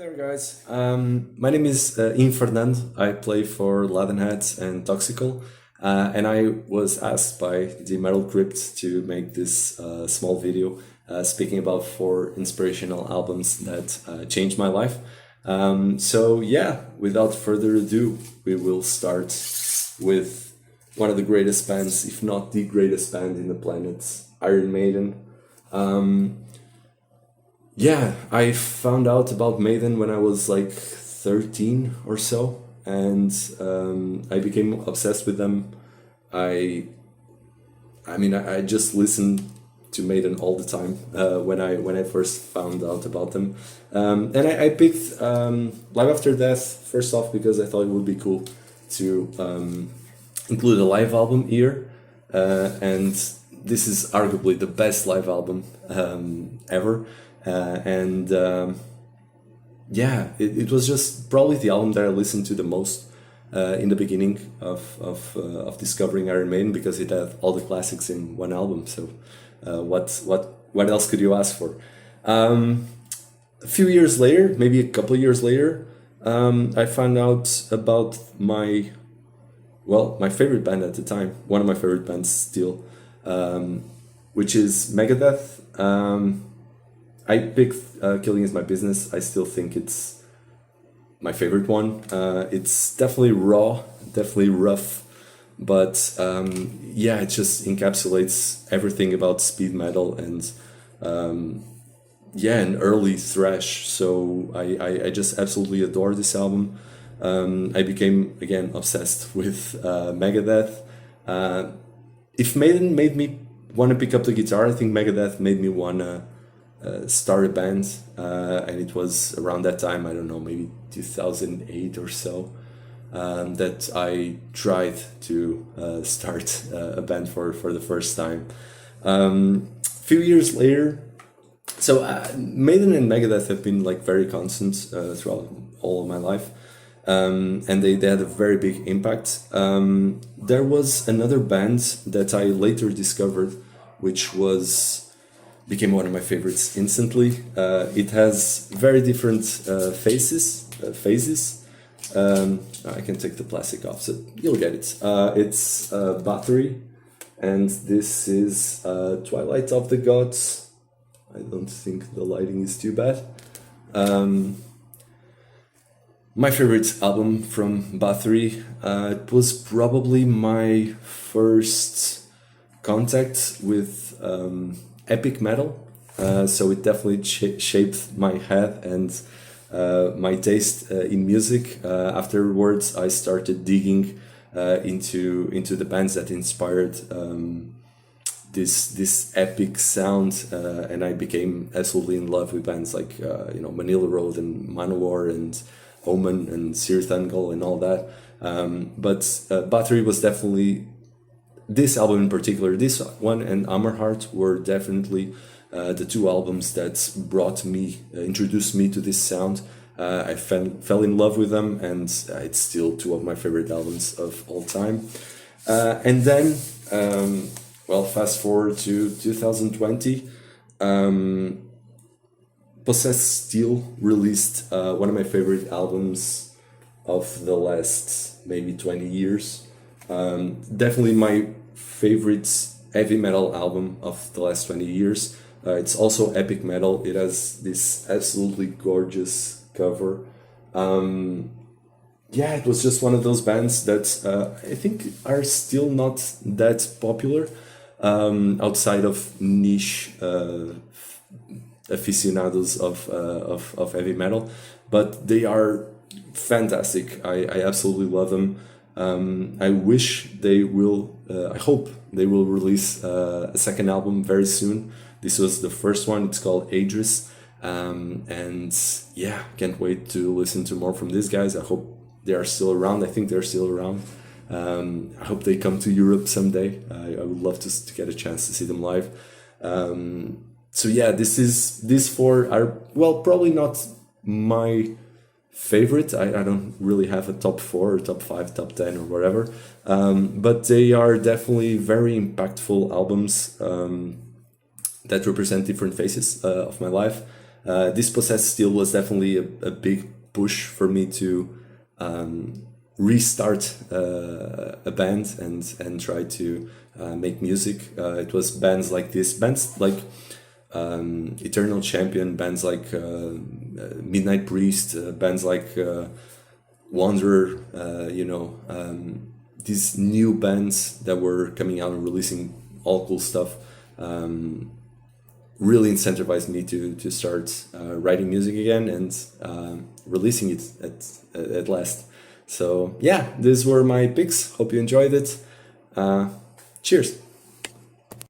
there, guys. My name is Infernando. I play for LADON HEADS and Toxical, and I was asked by the Metal Crypt to make this small video speaking about four inspirational albums that changed my life. So yeah, without further ado, we will start with one of the greatest bands, if not the greatest band in the planet, Iron Maiden. Yeah, I found out about Maiden when I was like 13 or so, and I became obsessed with them. I, I just listened to Maiden all the time when I first found out about them, and I picked Live After Death first off because I thought it would be cool to include a live album here, and this is arguably the best live album ever. Yeah, it was just probably the album that I listened to the most in the beginning of discovering Iron Maiden, because it had all the classics in one album. So what else could you ask for? A few years later, maybe a couple of years later, I found out about my favorite band at the time, one of my favorite bands still, which is Megadeth. I picked Killing Is My Business. I still think it's my favorite one. It's definitely raw, definitely rough, but yeah, it just encapsulates everything about speed metal and yeah, an early thrash. So I just absolutely adore this album. I became again obsessed with Megadeth. If Maiden made me want to pick up the guitar, I think Megadeth made me want to start a band, and it was around that time, I don't know, maybe 2008 or so, that I tried to start a band for the first time. A few years later, so Maiden and Megadeth have been like very constant throughout all of my life, and they had a very big impact. There was another band that I later discovered, which became one of my favorites instantly. It has very different phases. I can take the plastic off, so you'll get it. It's Battery, and this is Twilight of the Gods. I don't think the lighting is too bad. My favorite album from Battery. It was probably my first contact with epic metal, so it definitely shaped my head and my taste in music. Afterwards, I started digging into the bands that inspired this epic sound, and I became absolutely in love with bands like Manila Road and Manowar and Omen and Cirith Ungol and all that. But Battery was definitely, this album in particular, this one and Hammerheart were definitely the two albums that introduced me to this sound. I fell in love with them, and it's still two of my favorite albums of all time. And then, fast forward to 2020, Possessed Steel released one of my favorite albums of the last maybe 20 years. Definitely my favorite heavy metal album of the last 20 years. It's also epic metal. It has this absolutely gorgeous cover. Yeah, it was just one of those bands that I think are still not that popular outside of niche aficionados of heavy metal, but they are fantastic. I absolutely love them. I wish they will, I hope they will release a second album very soon. This was the first one, it's called Adris, and yeah, can't wait to listen to more from these guys. I hope they are still around. I think they're still around. I hope they come to Europe someday. I would love to get a chance to see them live. So yeah, these four are, probably not my favorite. I don't really have a top 4 or top 5, top 10 or whatever, but they are definitely very impactful albums that represent different phases of my life. Dispossessed still was definitely a big push for me to restart a band and try to make music. It was bands like this, bands like Eternal Champion, bands like Midnight Priest, bands like Wanderer, these new bands that were coming out and releasing all cool stuff. Really incentivized me to start writing music again and releasing it at last. So yeah, these were my picks. Hope you enjoyed it. Cheers.